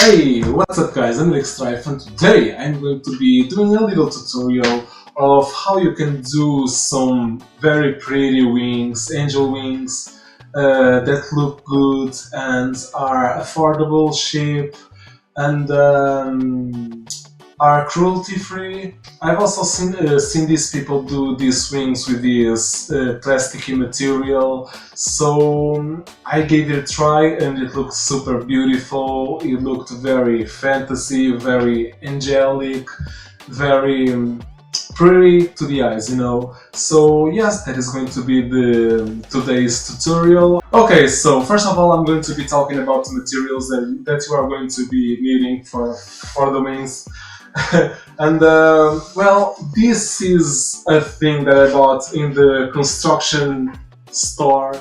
Hey, what's up guys, I'm Strife and today I'm going to be doing a little tutorial of how you can do some very pretty wings, angel wings, that look good and are affordable, cheap and are cruelty free. I've also seen these people do these wings with this plasticky material, so I gave it a try and it looked super beautiful. It looked very fantasy, very angelic, very pretty to the eyes, you know. So yes, that is going to be today's tutorial. Okay, so first of all I'm going to be talking about the materials that you are going to be needing for the wings. And well, this is a thing that I bought in the construction store.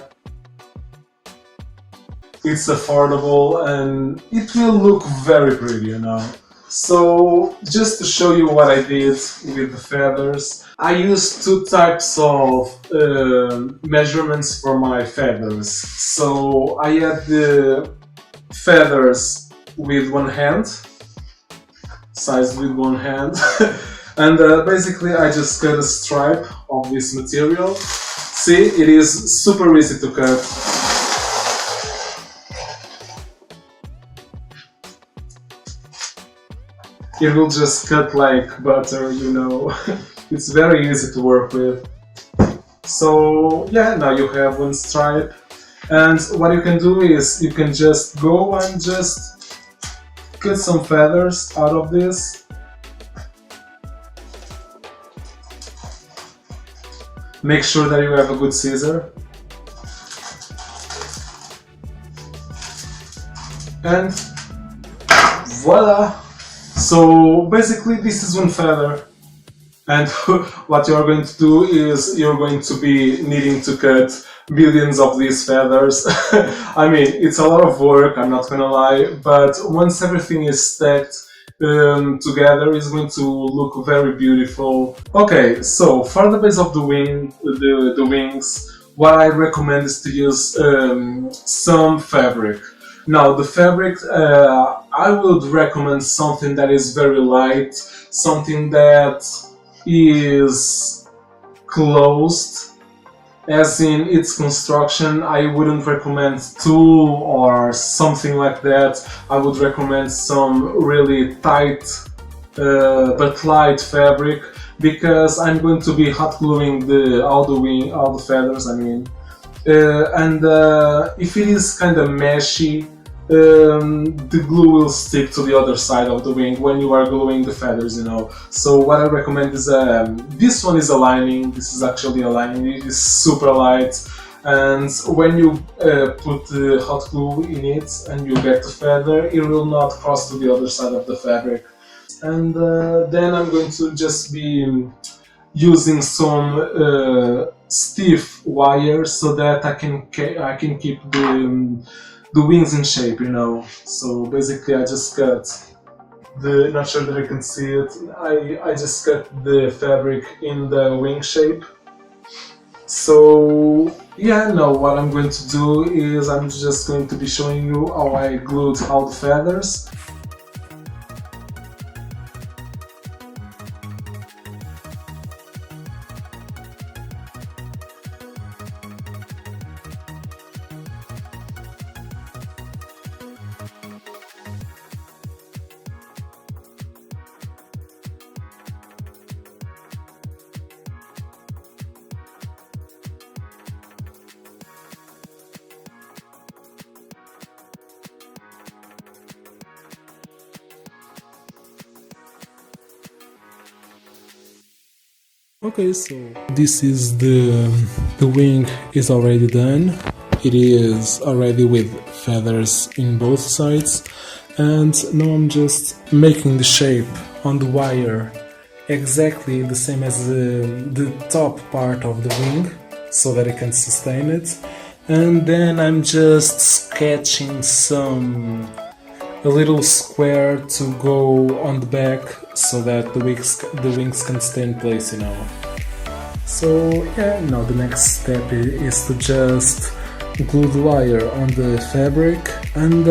It's affordable and it will look very pretty, you know. So just to show you what I did with the feathers, I used two types of measurements for my feathers. So I had the feathers with one hand, sized with one hand, and basically I just cut a stripe of this material. See, it is super easy to cut. It will just cut like butter, you know. It's very easy to work with. So yeah, now you have one stripe, and what you can do is you can just go and just cut some feathers out of this. Make sure that you have a good scissor. And voila! So basically this is one feather. And what you are going to do is you're going to be needing to cut billions of these feathers. I mean, it's a lot of work, I'm not gonna lie, but once everything is stacked together, it's going to look very beautiful. Okay, so for the base of the wings, what I recommend is to use some fabric. Now, the fabric, I would recommend something that is very light, something that is closed, as in its construction. I wouldn't recommend tulle or something like that. I would recommend some really tight but light fabric, because I'm going to be hot gluing all the feathers, I mean. And if it is kind of meshy, the glue will stick to the other side of the wing when you are gluing the feathers, you know. So what I recommend is this one is a lining. This is actually a lining. It is super light, and when you put the hot glue in it and you get the feather, it will not cross to the other side of the fabric. And then I'm going to just be using some stiff wire so that I can keep the wings in shape, you know. So basically I just cut not sure that I can see it, I just cut the fabric in the wing shape. So yeah, now what I'm going to do is I'm just going to be showing you how I glued all the feathers. Okay, so this is the wing is already done. It is already with feathers in both sides, and now I'm just making the shape on the wire exactly the same as the top part of the wing, so that it can sustain it. And then I'm just sketching a little square to go on the back so that the wings can stay in place, you know. So yeah, now the next step is to just glue the wire on the fabric, and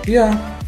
yeah.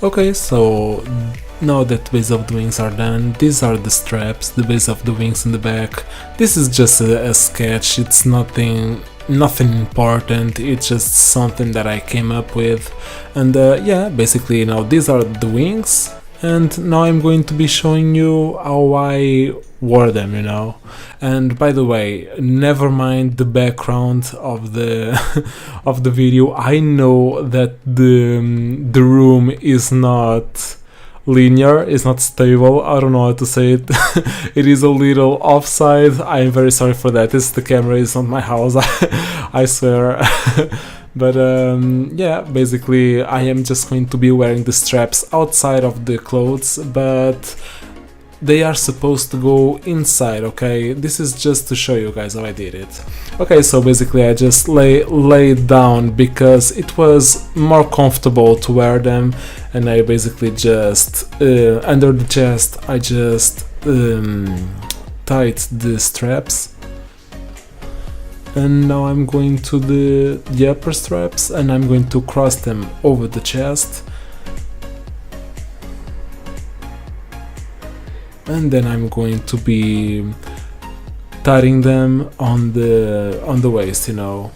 Okay, so now that the base of the wings are done, these are the straps, the base of the wings in the back. This is just a sketch, it's nothing important, it's just something that I came up with. And yeah, basically now these are the wings, and now I'm going to be showing you how I wore them, you know. And by the way, never mind the background of the of the video. I know that the room is not linear, is not stable. I don't know how to say it. It is a little offside. I'm very sorry for that. This the camera is not my house. I swear. But yeah, basically I am just going to be wearing the straps outside of the clothes, but they are supposed to go inside, okay? This is just to show you guys how I did it. Okay, so basically I just laid down because it was more comfortable to wear them, and I basically just under the chest I just tied the straps. And now I'm going to the upper straps and I'm going to cross them over the chest. And then I'm going to be tying them on the waist, you know.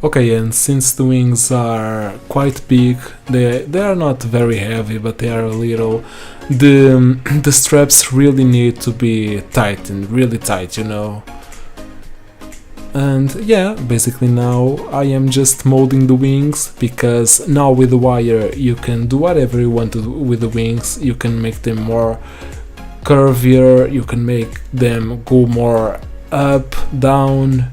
Okay, and since the wings are quite big, they are not very heavy, but they are a little. The straps really need to be tightened, really tight, you know. And yeah, basically now I am just molding the wings, because now with the wire you can do whatever you want to do with the wings. You can make them more curvier, you can make them go more up, down,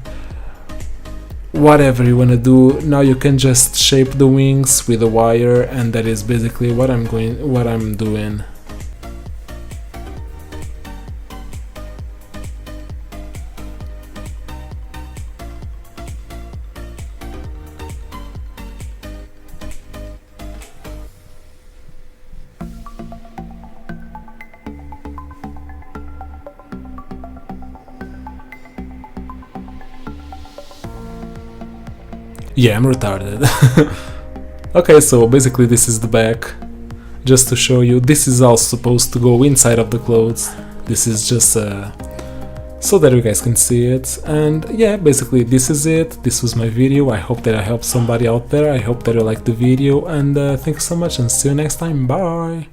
whatever you want to do. Now you can just shape the wings with the wire, and that is basically what I'm doing. Yeah, I'm retarded. Okay, so basically this is the back. Just to show you, this is all supposed to go inside of the clothes. This is just so that you guys can see it. And yeah, basically this is it. This was my video. I hope that I helped somebody out there. I hope that you liked the video, and thanks so much, and see you next time. Bye!